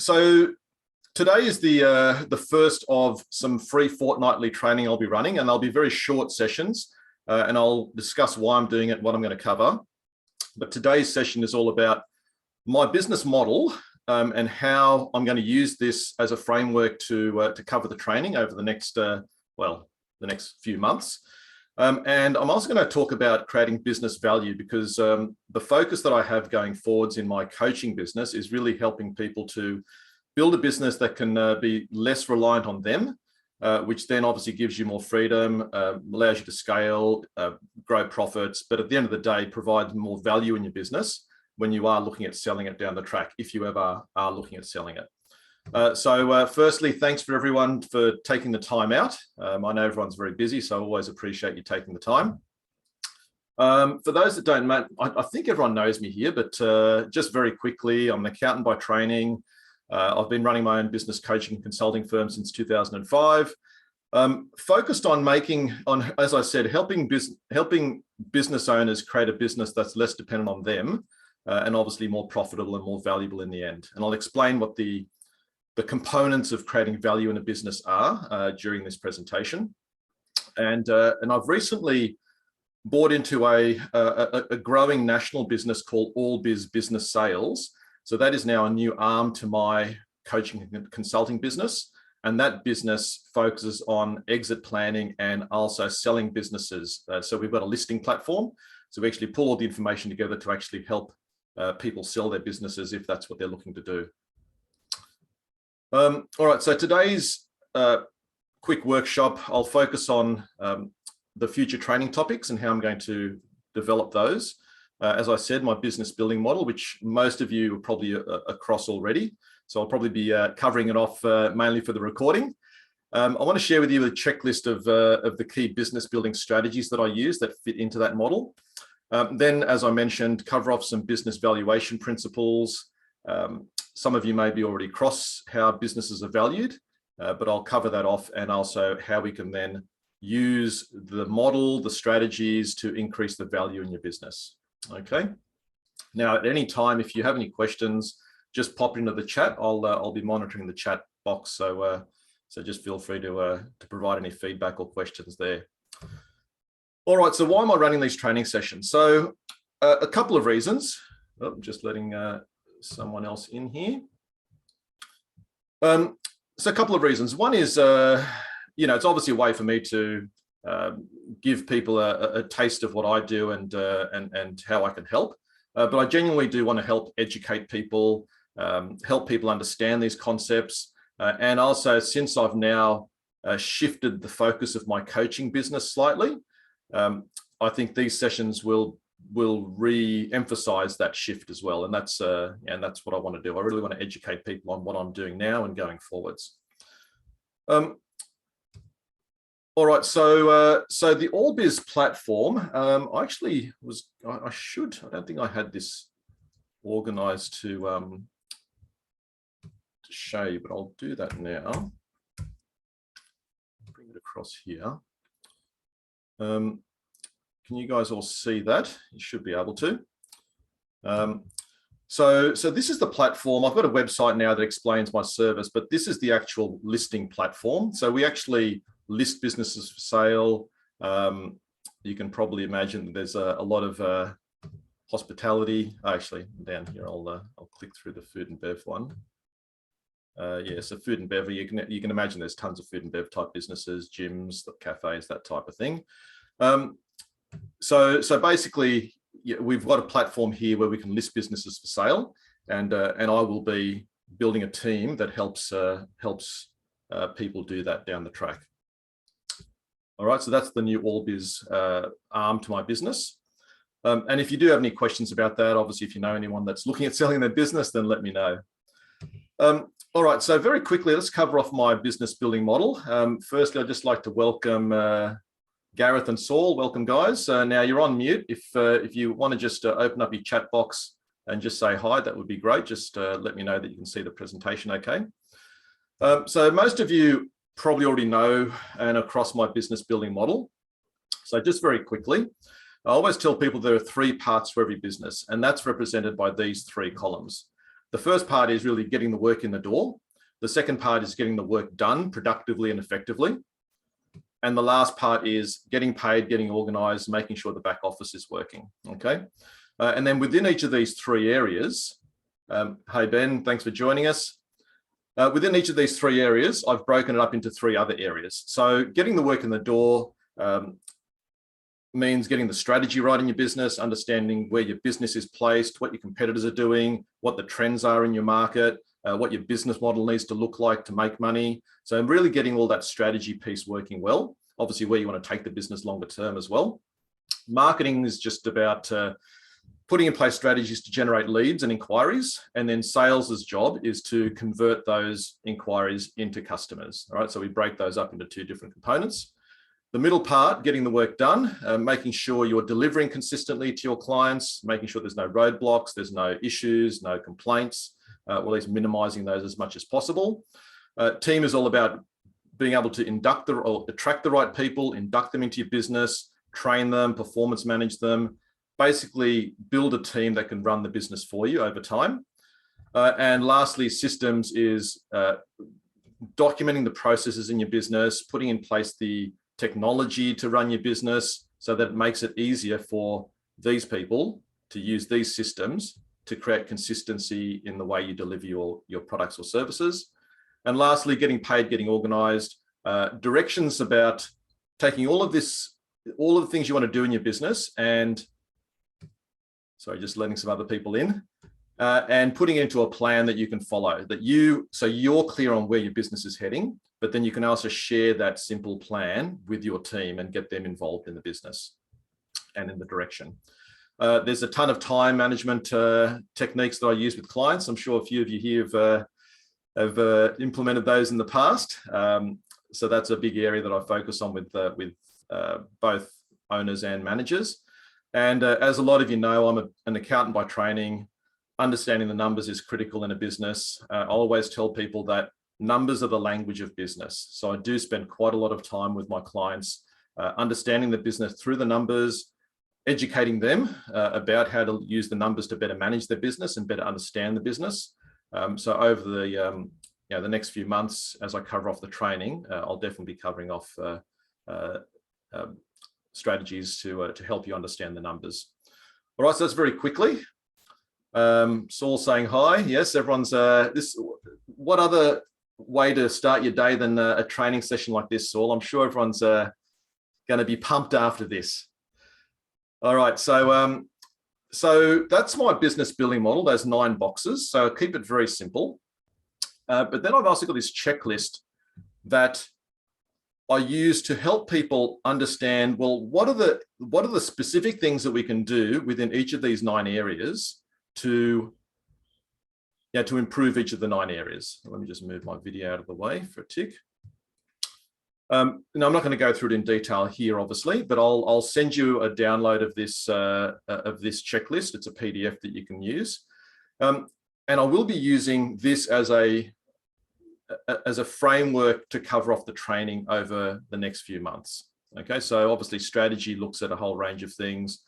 So today is the first of some free fortnightly training I'll be running, and they'll be very short sessions, and I'll discuss why I'm doing it, what I'm going to cover. But today's session is all about my business model and how I'm going to use this as a framework to cover the training over the next, the next few months. And I'm also going to talk about creating business value, because the focus that I have going forwards in my coaching business is really helping people to build a business that can be less reliant on them, which then obviously gives you more freedom, allows you to scale, grow profits, but at the end of the day, provides more value in your business when you are looking at selling it down the track, if you ever are looking at selling it. So firstly, thanks for everyone for taking the time out. I know everyone's very busy, so I always appreciate you taking the time. For those that don't know, I think everyone knows me here, but just very quickly, I'm an accountant by training. I've been running my own business coaching and consulting firm since 2005. Focused on as I said, helping business owners create a business that's less dependent on them, and obviously more profitable and more valuable in the end. And I'll explain what the components of creating value in a business are during this presentation. And I've recently bought into a growing national business called All Biz Business Sales. So that is now a new arm to my coaching and consulting business. And that business focuses on exit planning and also selling businesses. So we've got a listing platform. So we actually pull all the information together to actually help people sell their businesses if that's what they're looking to do. All right, so today's quick workshop, I'll focus on the future training topics and how I'm going to develop those. As I said, my business building model, which most of you are probably across already. So I'll probably be covering it off mainly for the recording. I want to share with you a checklist of the key business building strategies that I use that fit into that model. Then, as I mentioned, cover off some business valuation principles. Some of you may be already across how businesses are valued, but I'll cover that off, and also how we can then use the model, the strategies to increase the value in your business. Okay. Now, at any time, if you have any questions, just pop into the chat. I'll be monitoring the chat box, so just feel free to provide any feedback or questions there. All right. So why am I running these training sessions? So a couple of reasons. Oh, I'm just letting someone else in here. So a couple of reasons. One is, it's obviously a way for me to give people a taste of what I do and how I can help. But I genuinely do want to help educate people, help people understand these concepts. And also, since I've now shifted the focus of my coaching business slightly, I think these sessions will re-emphasize that shift as well. And that's what I want to do. I really want to educate people on what I'm doing now and going forwards. All right, so the All Biz platform, I don't think I had this organized to show you, but I'll do that now. Bring it across here. Can you guys all see that? You should be able to. So this is the platform. I've got a website now that explains my service, but this is the actual listing platform. So we actually list businesses for sale. You can probably imagine that there's a lot of hospitality. Actually, down here, I'll click through the food and bev one. Yeah, so food and bev, you can imagine there's tons of food and bev type businesses, gyms, cafes, that type of thing. So basically, yeah, we've got a platform here where we can list businesses for sale, and I will be building a team that helps people do that down the track. All right, so that's the new All Biz arm to my business. And if you do have any questions about that, obviously, if you know anyone that's looking at selling their business, then let me know. All right, so very quickly, let's cover off my business building model. Firstly, I'd just like to welcome Gareth and Saul. Welcome, guys. Now you're on mute. If you want to just open up your chat box and just say hi, that would be great. Just let me know that you can see the presentation okay. So most of you probably already know and across my business building model. So just very quickly, I always tell people there are three parts for every business, and that's represented by these three columns. The first part is really getting the work in the door. The second part is getting the work done productively and effectively. And the last part is getting paid, getting organized, making sure the back office is working, okay? And then within each of these three areas, hey Ben, thanks for joining us. Within each of these three areas, I've broken it up into three other areas. So getting the work in the door means getting the strategy right in your business, understanding where your business is placed, what your competitors are doing, what the trends are in your market, what your business model needs to look like to make money. So really getting all that strategy piece working well, obviously where you want to take the business longer term as well. Marketing is just about putting in place strategies to generate leads and inquiries. And then sales's job is to convert those inquiries into customers. All right, so we break those up into two different components. The middle part, getting the work done, making sure you're delivering consistently to your clients, making sure there's no roadblocks, there's no issues, no complaints, or at least minimizing those as much as possible. Team is all about being able to attract the right people, induct them into your business, train them, performance manage them, basically build a team that can run the business for you over time. And lastly, systems is documenting the processes in your business, putting in place the technology to run your business so that it makes it easier for these people to use these systems to create consistency in the way you deliver your products or services. And lastly, getting paid, getting organized, directions about taking all of the things you want to do in your business and, sorry, just letting some other people in, and putting it into a plan that you can follow, so you're clear on where your business is heading, but then you can also share that simple plan with your team and get them involved in the business and in the direction. There's a ton of time management techniques that I use with clients. I'm sure a few of you here have implemented those in the past. So that's a big area that I focus on with both owners and managers. And as a lot of you know, I'm an accountant by training. Understanding the numbers is critical in a business. I'll always tell people that numbers are the language of business. So I do spend quite a lot of time with my clients, understanding the business through the numbers, educating them about how to use the numbers to better manage their business and better understand the business. So over the next few months, as I cover off the training, I'll definitely be covering off strategies to help you understand the numbers. All right, so that's very quickly. Saul saying hi. Yes, everyone's what other way to start your day than a training session like this, Saul? I'm sure everyone's going to be pumped after this. All right, so that's my business building model, those 9 boxes. So keep it very simple. But then I've also got this checklist that I use to help people understand, well, what are the specific things that we can do within each of these 9 areas to improve each of the 9 areas. Let me just move my video out of the way for a tick. Now, I'm not going to go through it in detail here, obviously, but I'll send you a download of this checklist. It's a PDF that you can use. And I will be using this as a framework to cover off the training over the next few months. Okay, so obviously strategy looks at a whole range of things.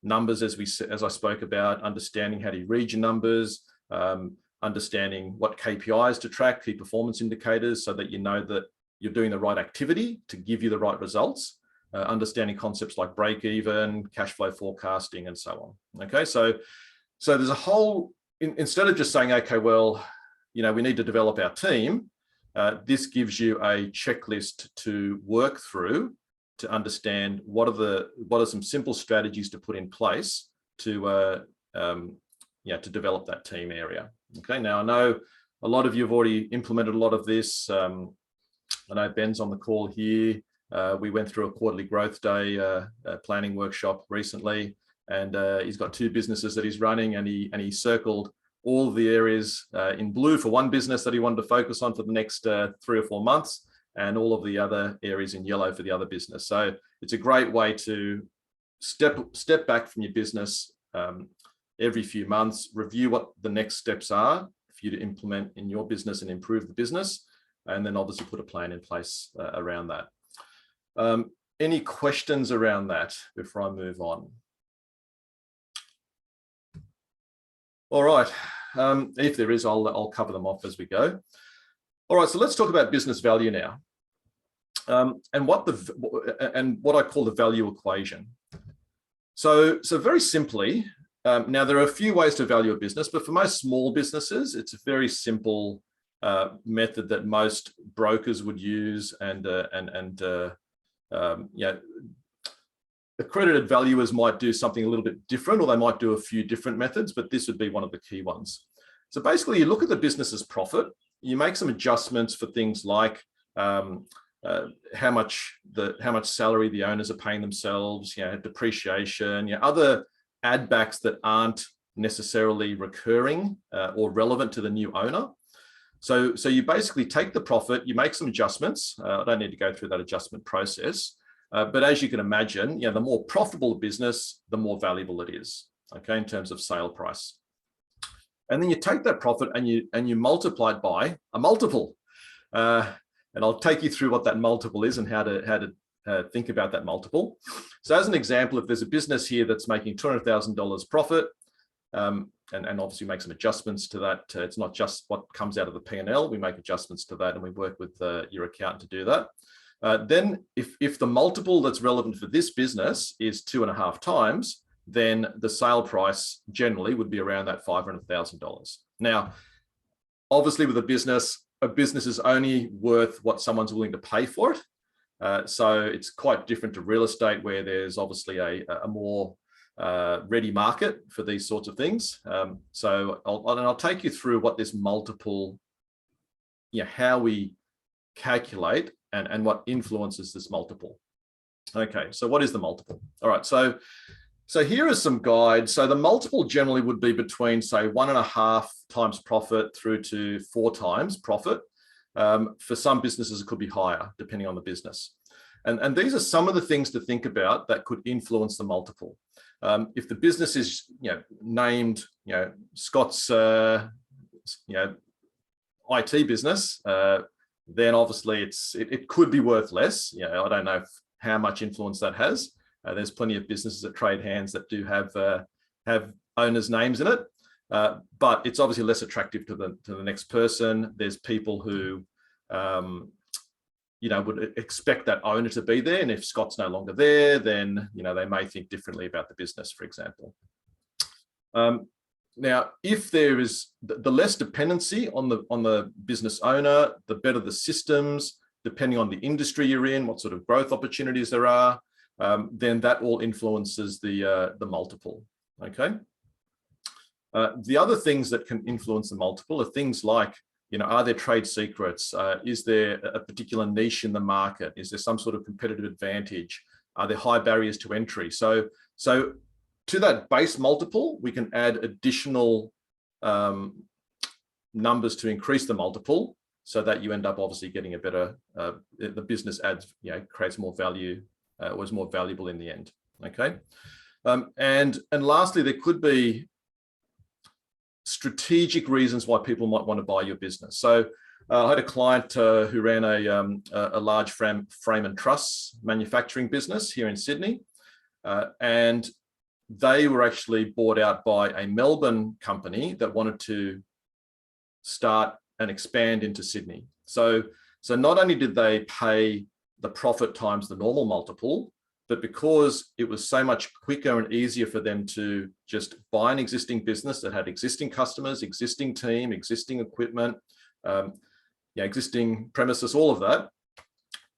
Numbers, as I spoke about, understanding how to read your numbers, understanding what KPIs to track, key performance indicators, so that you know that you're doing the right activity to give you the right results, understanding concepts like break even, cash flow forecasting, and so on. Okay, so there's a whole, instead of just saying, okay, well, we need to develop our team, this gives you a checklist to work through to understand what are some simple strategies to put in place to develop that team area. Okay, now I know a lot of you have already implemented a lot of this. I know Ben's on the call here. We went through a quarterly growth day planning workshop recently, and he's got 2 businesses that he's running, and he circled all the areas in blue for one business that he wanted to focus on for the next 3 or 4 months, and all of the other areas in yellow for the other business. So it's a great way to step back from your business every few months, review what the next steps are for you to implement in your business and improve the business, and then obviously put a plan in place around that. Any questions around that before I move on? All right, If there is, I'll cover them off as we go. All right, so let's talk about business value now, and what I call the value equation. So very simply, now there are a few ways to value a business, but for most small businesses, it's a very simple method that most brokers would use, and accredited valuers might do something a little bit different, or they might do a few different methods, but this would be one of the key ones. So basically, you look at the business's profit, you make some adjustments for things like how much salary the owners are paying themselves, depreciation, other add backs that aren't necessarily recurring or relevant to the new owner. So you basically take the profit, you make some adjustments. I don't need to go through that adjustment process. But as you can imagine, the more profitable the business, the more valuable it is, okay, in terms of sale price. And then you take that profit and you multiply it by a multiple. And I'll take you through what that multiple is and how to think about that multiple. So as an example, if there's a business here that's making $200,000 profit, and obviously make some adjustments to that. It's not just what comes out of the P&L. We make adjustments to that, and we work with your accountant to do that. Then if the multiple that's relevant for this business is 2.5 times, then the sale price generally would be around that $500,000. Now, obviously with a business is only worth what someone's willing to pay for it. So it's quite different to real estate, where there's obviously a more ready market for these sorts of things. So I'll take you through what this multiple, how we calculate and what influences this multiple. Okay, so what is the multiple? All right, so here are some guides. So the multiple generally would be between, say, 1.5 times profit through to 4 times profit. For some businesses, it could be higher, depending on the business. And these are some of the things to think about that could influence the multiple. If the business is, named, Scott's, IT business, then obviously it could be worth less. I don't know how much influence that has. There's plenty of businesses that trade hands that do have owners' names in it, but it's obviously less attractive to the next person. There's people who would expect that owner to be there, and if Scott's no longer there, then they may think differently about the business, for example. Now, if there is the less dependency on the business owner, the better the systems, depending on the industry you're in, what sort of growth opportunities there are, then that all influences the multiple. Okay. The other things that can influence the multiple are things like, are there trade secrets? Is there a particular niche in the market? Is there some sort of competitive advantage? Are there high barriers to entry? So to that base multiple, we can add additional numbers to increase the multiple, so that you end up obviously getting a better, the business adds, creates more value, was more valuable in the end. Okay. And lastly, there could be strategic reasons why people might want to buy your business. So I had a client who ran a large frame and truss manufacturing business here in Sydney, and they were actually bought out by a Melbourne company that wanted to start and expand into Sydney. So not only did they pay the profit times the normal multiple, but because it was so much quicker and easier for them to just buy an existing business that had existing customers, existing team, existing equipment, existing premises, all of that,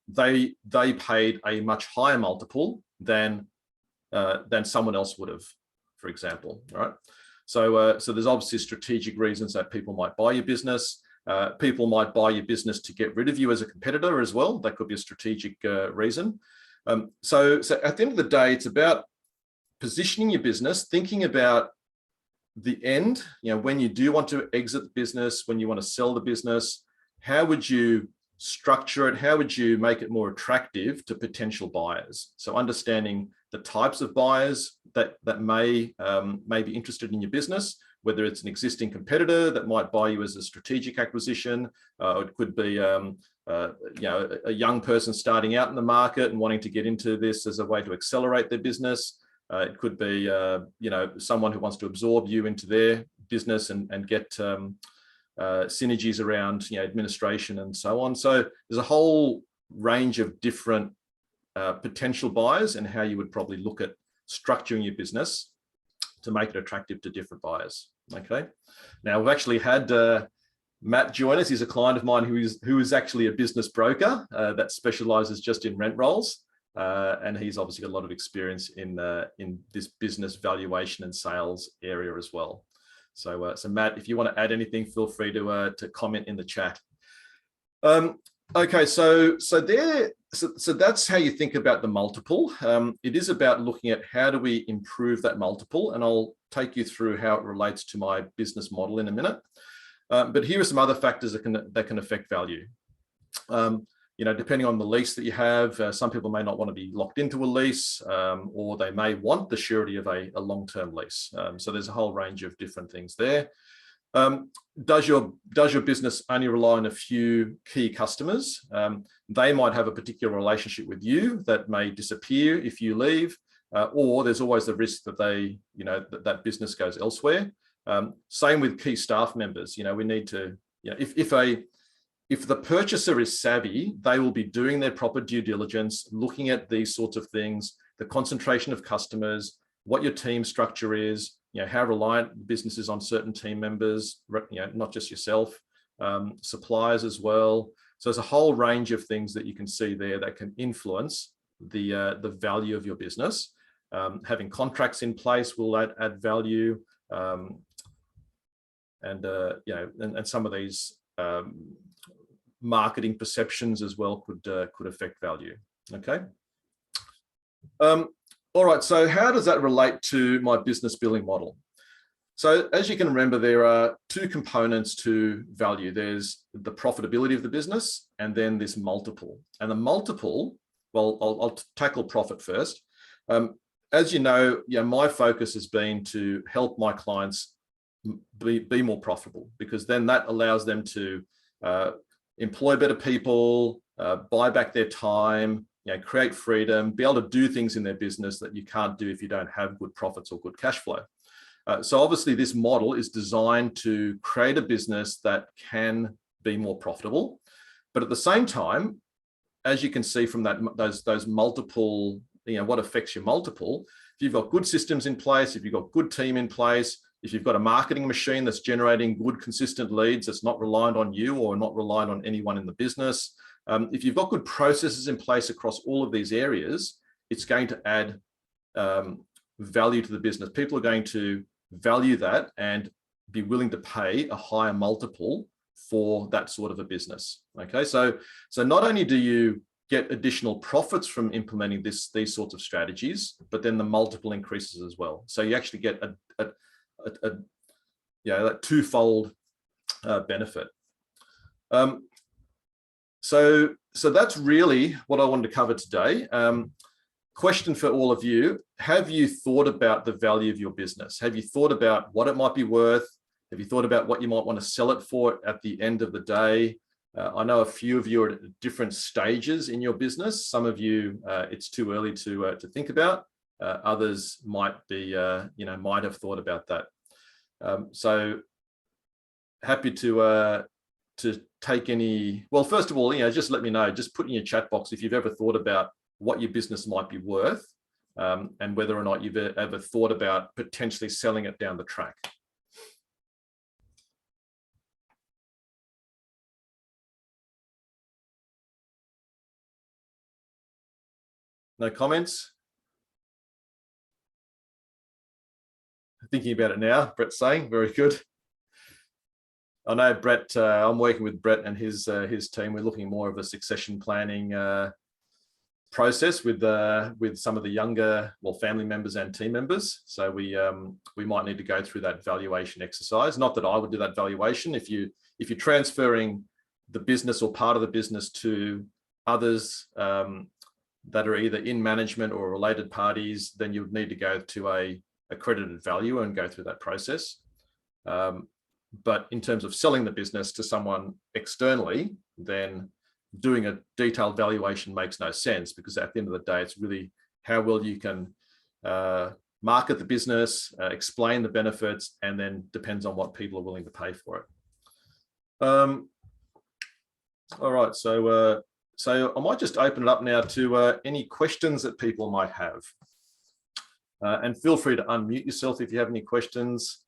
they paid a much higher multiple than someone else would have, for example. Right? So there's obviously strategic reasons that people might buy your business. People might buy your business to get rid of you as a competitor as well. That could be a strategic reason. So at the end of the day, it's about positioning your business, thinking about the end, when you do want to exit the business, when you want to sell the business, how would you structure it? How would you make it more attractive to potential buyers? So understanding the types of buyers that may be interested in your business, whether it's an existing competitor that might buy you as a strategic acquisition, it could be a young person starting out in the market and wanting to get into this as a way to accelerate their business. It could be someone who wants to absorb you into their business and get synergies around administration and so on. So there's a whole range of different potential buyers and how you would probably look at structuring your business to make it attractive to different buyers. Okay. Now we've actually had Matt join us. He's a client of mine who is actually a business broker that specializes just in rent rolls. And he's obviously got a lot of experience in this business valuation and sales area as well. So Matt, if you want to add anything, feel free to comment in the chat. Okay, so that's how you think about the multiple. It is about looking at how do we improve that multiple, and I'll take you through how it relates to my business model in a minute. But here are some other factors that can affect value. Depending on the lease that you have, some people may not want to be locked into a lease, or they may want the surety of a long-term lease. So there's a whole range of different things there. Does your business only rely on a few key customers? They might have a particular relationship with you that may disappear if you leave, or there's always the risk that that business goes elsewhere. Same with key staff members. We need to, if the purchaser is savvy, they will be doing their proper due diligence, looking at these sorts of things, the concentration of customers, what your team structure is, how reliant the business is on certain team members, not just yourself, suppliers as well. So there's a whole range of things that you can see there that can influence the value of your business. Having contracts in place will add value, and some of these marketing perceptions as well could affect value. Okay. All right, so how does that relate to my business billing model? So as you can remember, there are two components to value. There's the profitability of the business and then this multiple. And the multiple, well, I'll tackle profit first. As you know, my focus has been to help my clients be more profitable, because then that allows them to employ better people, buy back their time, create freedom, be able to do things in their business that you can't do if you don't have good profits or good cash flow. So obviously this model is designed to create a business that can be more profitable. But at the same time, as you can see from those multiple, what affects your multiple, if you've got good systems in place, if you've got good team in place, if you've got a marketing machine that's generating good, consistent leads, that's not reliant on you or not reliant on anyone in the business, if you've got good processes in place across all of these areas, it's going to add value to the business. People are going to value that and be willing to pay a higher multiple for that sort of a business. Okay, so not only do you get additional profits from implementing these sorts of strategies, but then the multiple increases as well. So you actually get that twofold benefit. So that's really what I wanted to cover today. Question for all of you: have you thought about the value of your business? Have you thought about what it might be worth? Have you thought about what you might want to sell it for at the end of the day? I know a few of you are at different stages in your business. Some of you, it's too early to think about. Others might be, might have thought about that. So happy to take any. Well, first of all, just let me know. Just put in your chat box if you've ever thought about what your business might be worth, and whether or not you've ever thought about potentially selling it down the track. No comments? Thinking about it now, Brett's saying, very good. I know Brett, I'm working with Brett and his team. We're looking more of a succession planning process with some of the younger, family members and team members. So we might need to go through that valuation exercise. Not that I would do that valuation. If you're transferring the business or part of the business to others that are either in management or related parties, then you would need to go to a accredited valuer and go through that process. But in terms of selling the business to someone externally, then doing a detailed valuation makes no sense, because at the end of the day, it's really how well you can market the business, explain the benefits, and then depends on what people are willing to pay for it. All right, so I might just open it up now to any questions that people might have. And feel free to unmute yourself if you have any questions.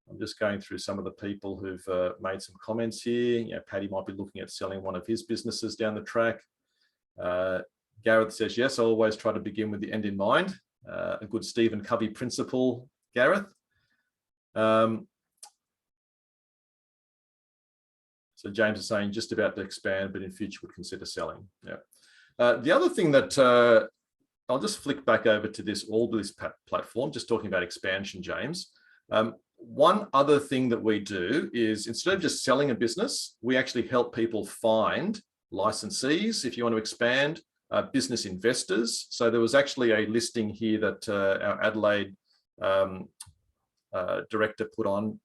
I'm just going through some of the people who've made some comments here. You know, Paddy might be looking at selling one of his businesses down the track. Gareth says, yes, I always try to begin with the end in mind. A good Stephen Covey principle, Gareth. So James is saying just about to expand, but in future would consider selling. Yeah. The other thing that I'll just flick back over to this platform, just talking about expansion, James. One other thing that we do is instead of just selling a business, we actually help people find licensees if you want to expand, business investors. So there was actually a listing here that our Adelaide director put on,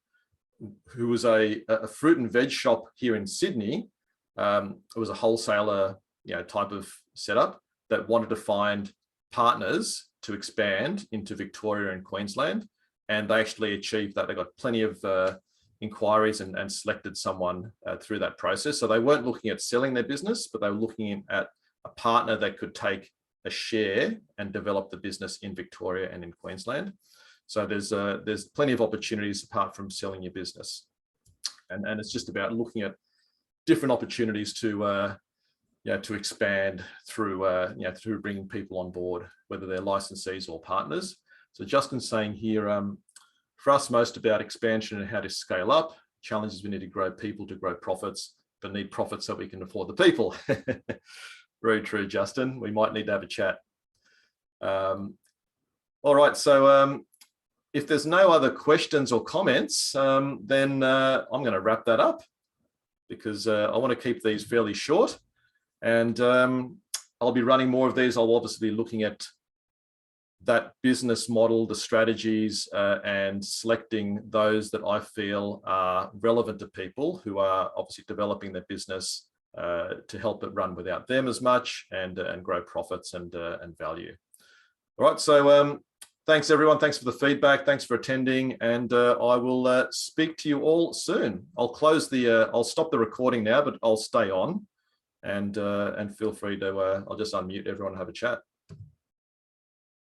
who was a fruit and veg shop here in Sydney. It was a wholesaler, type of setup that wanted to find partners to expand into Victoria and Queensland. And they actually achieved that. They got plenty of inquiries and selected someone through that process. So they weren't looking at selling their business, but they were looking at a partner that could take a share and develop the business in Victoria and in Queensland. So there's plenty of opportunities apart from selling your business. And it's just about looking at different opportunities to expand through through bringing people on board, whether they're licensees or partners. So Justin's saying here, for us, most about expansion and how to scale up. Challenges, we need to grow people to grow profits, but need profits so we can afford the people. Very true, Justin. We might need to have a chat. All right, so if there's no other questions or comments, then I'm going to wrap that up because I want to keep these fairly short. And I'll be running more of these. I'll obviously be looking at that business model, the strategies, and selecting those that I feel are relevant to people who are obviously developing their business to help it run without them as much and grow profits and value. All right, so thanks everyone. Thanks for the feedback. Thanks for attending, and I will speak to you all soon. I'll stop the recording now, but I'll stay on. And feel free to, I'll just unmute everyone and have a chat.